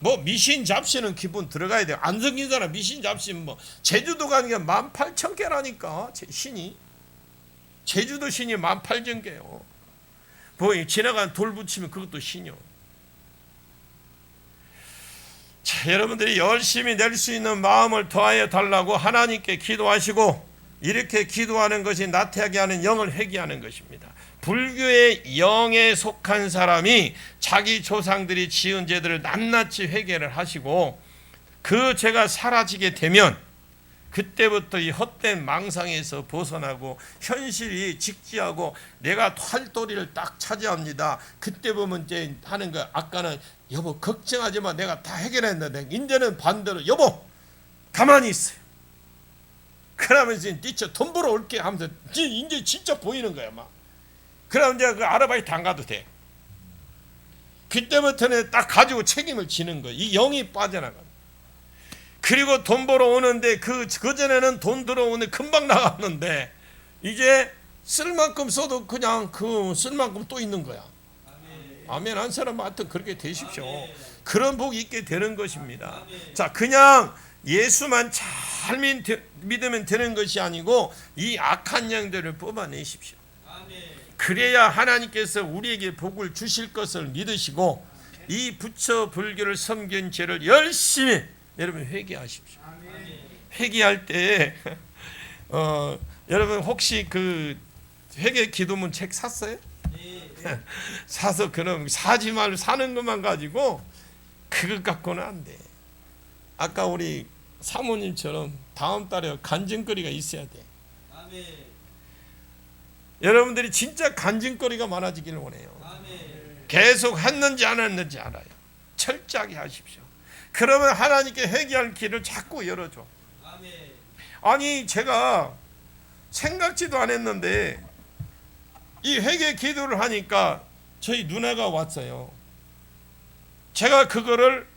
뭐 미신 잡신은 기본 들어가야 돼요. 안 섬긴 사람 미신 잡신 뭐 제주도 가는 게 18,000개라니까. 신이 제주도 신이 18,000개요. 뭐 지나간 돌 붙이면 그것도 신이요. 자, 여러분들이 열심히 낼 수 있는 마음을 더하여 달라고 하나님께 기도하시고, 이렇게 기도하는 것이 나태하게 하는 영을 회개하는 것입니다. 불교의 영에 속한 사람이 자기 조상들이 지은 죄들을 낱낱이 회개를 하시고 그 죄가 사라지게 되면 그때부터 이 헛된 망상에서 벗어나고 현실이 직지하고 내가 활도리를 딱 차지합니다. 그때 보면 이제 하는 거, 아까는 여보 걱정하지 마, 내가 다 해결했는데, 이제는 반대로 여보 가만히 있어요. 그러면서 이제 돈 벌어 올게 하면서 이제 진짜 보이는 거야 막. 그럼 이제 그 아르바이트 안 가도 돼. 그때부터는 딱 가지고 책임을 지는 거야. 이 영이 빠져나가. 그리고 돈 벌어 오는데 그 전에는 돈 들어오는데 금방 나갔는데 이제 쓸 만큼 써도 그냥 그 쓸 만큼 또 있는 거야. 아멘. 한 사람 하여튼 그렇게 되십시오. 아멘. 그런 복이 있게 되는 것입니다. 아멘. 자, 그냥 예수만 잘 믿으면 되는 것이 아니고 이 악한 영들을 뽑아내십시오. 아멘. 그래야 하나님께서 우리에게 복을 주실 것을 믿으시고 이 부처 불교를 섬긴 죄를 열심히 여러분 회개하십시오. 아멘. 회개할 때 여러분 혹시 그 회개 기도문 책 샀어요? 네. 사서 그럼 사지 말고 사는 것만 가지고 그것 갖고는 안 돼. 아까 우리 사모님처럼 다음 달에 간증거리가 있어야 돼. 아멘. 여러분들이 진짜 간증거리가 많아지기를 원해요. 아멘. 계속 했는지 안 했는지 알아요. 철저하게 하십시오. 그러면 하나님께 회개할 길을 자꾸 열어줘. 아멘. 아니 제가 생각지도 않았는데 이 회개 기도를 하니까 저희 누나가 왔어요. 제가 그거를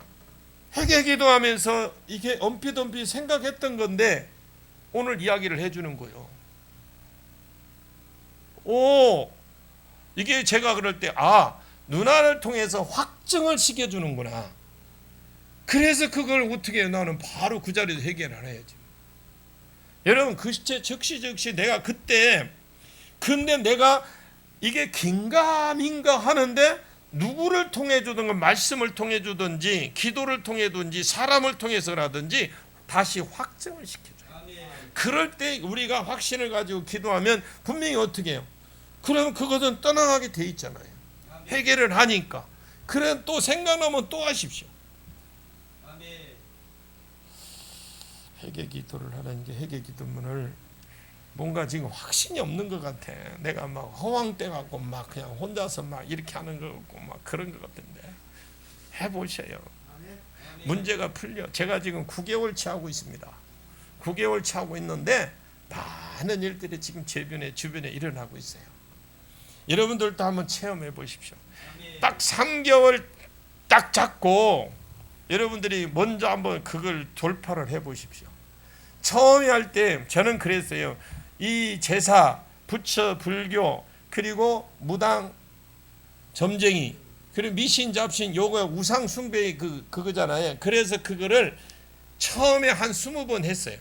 회개 기도하면서 이게 엄피덤피 생각했던 건데 오늘 이야기를 해주는 거예요. 오, 이게 제가 그럴 때 누나를 통해서 확증을 시켜주는구나. 그래서 그걸 어떻게 나는 바로 그 자리에서 해결을 해야지. 여러분 즉시 내가 그때 근데 내가 이게 긴가민가 하는데 누구를 통해 주든가 말씀을 통해 주든지 기도를 통해 주든지 사람을 통해서라든지 다시 확증을 시켜줘요. 아멘. 그럴 때 우리가 확신을 가지고 기도하면 분명히 어떻게 해요? 그러면 그것은 떠나가게 돼 있잖아요. 아멘. 해결을 하니까. 그래 또 생각나면 또 하십시오. 아멘. 회개 기도를 하는 게 회개 기도문을 뭔가 지금 확신이 없는 것 같아. 내가 막 허황돼 갖고 막 그냥 혼자서 막 이렇게 하는 거 같고 막 그런 것 같은데 해보셔요. 문제가 풀려. 제가 지금 9개월치 하고 있습니다. 9개월치 하고 있는데 많은 일들이 지금 주변에 일어나고 있어요. 여러분들도 한번 체험해 보십시오. 딱 3개월 딱 잡고 여러분들이 먼저 한번 그걸 돌파를 해 보십시오. 처음에 할 때 저는 그랬어요. 이 제사, 부처, 불교, 그리고 무당, 점쟁이, 그리고 미신, 잡신, 요거 우상 숭배의 그거잖아요. 그래서 그거를 처음에 한 20번 했어요.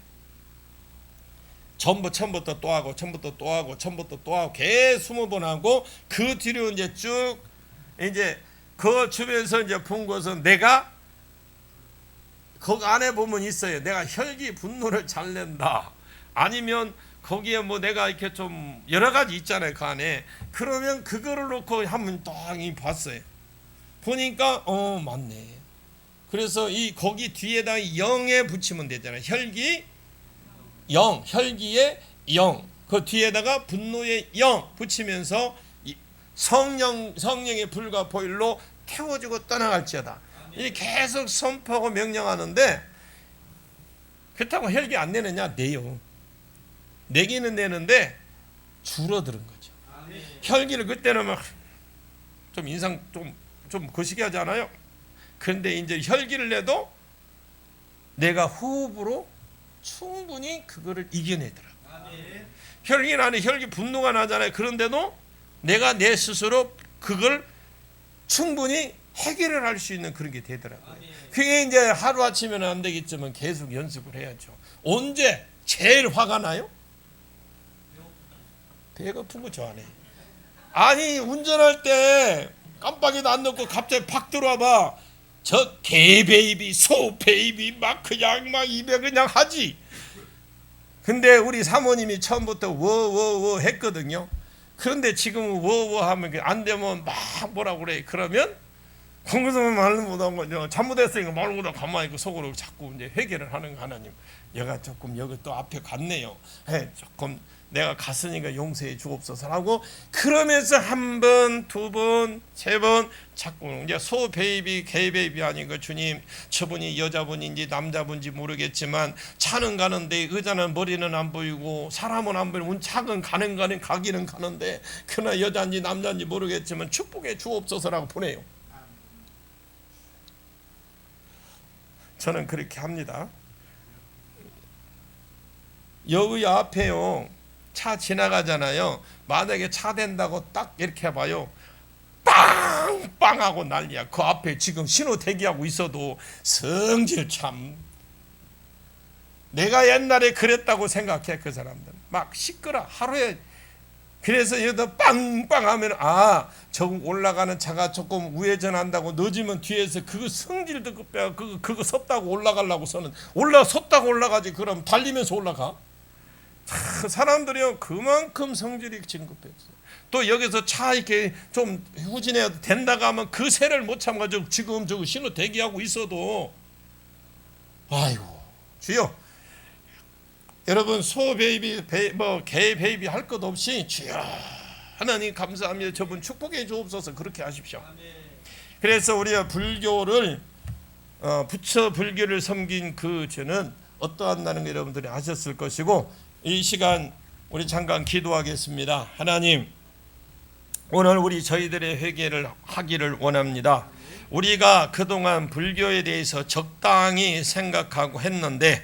처음부터 또 하고, 처음부터 또 하고, 처음부터 또 하고, 계속 20번 하고, 그 뒤로 이제 쭉, 이제 그 주변에서 이제 본 것은 내가, 거기 안에 보면 있어요. 내가 혈기, 분노를 잘 낸다. 아니면 거기에 뭐 내가 이렇게 좀 여러 가지 있잖아요. 그 안에. 그러면 그거를 놓고 한번 딱 봤어요. 보니까, 맞네. 그래서 거기 뒤에다 0에 붙이면 되잖아요. 혈기, 0, 혈기의 0, 그 뒤에다가 분노의 0 붙이면서 성령의 불과 보일로 태워주고 떠나갈지어다. 이 계속 선포하고 명령하는데, 그렇다고 혈기 안 내느냐? 내요. 내기는 내는데 줄어드는 거죠. 혈기를 그때는 막 좀 인상 좀 거시기 하잖아요. 그런데 이제 혈기를 내도 내가 호흡으로 충분히 그거를 이겨내더라고요. 혈기 나는 혈기 분노가 나잖아요. 그런데도 내가 내 스스로 그걸 충분히 해결을 할 수 있는 그런 게 되더라고요. 그게 이제 하루아침에는 안 되겠지만 계속 연습을 해야죠. 언제 제일 화가 나요? 배고픈 거 좋아하네. 아니 운전할 때 깜빡이도 안 넣고 갑자기 팍 들어와 봐. 저 개 베이비, 소 베이비 막 그냥 막 입에 그냥 하지. 근데 우리 사모님이 처음부터 워워워 했거든요. 그런데 지금 워워 하면 안 되면 막 뭐라 그래. 그러면 거기서 말을 못한 거죠. 잘못했으니까 말을 못하고 가만히 있고 속으로 자꾸 이제 회개를 하는 거. 하나님, 얘가 조금 여기 또 앞에 갔네요. 조금 내가 갔으니까 용서해 주옵소서라고. 그러면서 한 번, 두 번, 세 번 자꾸 이제 소 베이비, 개 베이비 아니고 주님, 저분이 여자분인지 남자분인지 모르겠지만 차는 가는데 의자는 머리는 안 보이고 사람은 안 보이고 차는 가기는 가는데 그러나 여자인지 남자인지 모르겠지만 축복해 주옵소서라고 보내요. 저는 그렇게 합니다. 여기 앞에요. 차 지나가잖아요. 만약에 차 된다고 딱 이렇게 해봐요. 빵빵하고 난리야. 그 앞에 지금 신호 대기하고 있어도 성질 참. 내가 옛날에 그랬다고 생각해. 그 사람들 막 시끄러. 하루에. 그래서 여기다 빵빵하면 저거 올라가는 차가 조금 우회전한다고 늦으면 뒤에서 그거 성질도 그거 섰다고 올라가려고서는 섰다고 올라가지. 그럼 달리면서 올라가. 사람들이요 그만큼 성질이 진급했어요. 또 여기서 차 이렇게 좀 후진해도 된다고 하면 그 새를 못 참아가지고 지금 저거 신호 대기하고 있어도 아이고 주여, 여러분 소 베이비 개 베이비 할 것 없이 주여 하나님 감사합니다. 저분 축복해 주옵소서. 그렇게 하십시오. 그래서 우리가 불교를 부처 불교를 섬긴 그 죄는 어떠한다는 거 여러분들이 아셨을 것이고, 이 시간 우리 잠깐 기도하겠습니다. 하나님, 오늘 우리 저희들의 회개를 하기를 원합니다. 우리가 그동안 불교에 대해서 적당히 생각하고 했는데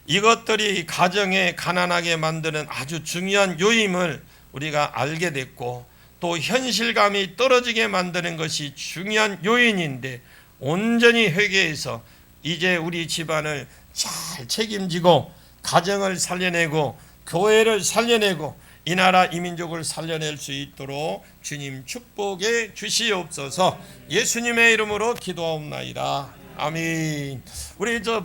이것들이 가정에 가난하게 만드는 아주 중요한 요임을 우리가 알게 됐고, 또 현실감이 떨어지게 만드는 것이 중요한 요인인데 온전히 회개해서 이제 우리 집안을 잘 책임지고 가정을 살려내고 교회를 살려내고 이 나라 이 민족을 살려낼 수 있도록 주님 축복해 주시옵소서. 예수님의 이름으로 기도하옵나이다. 아멘. 우리 저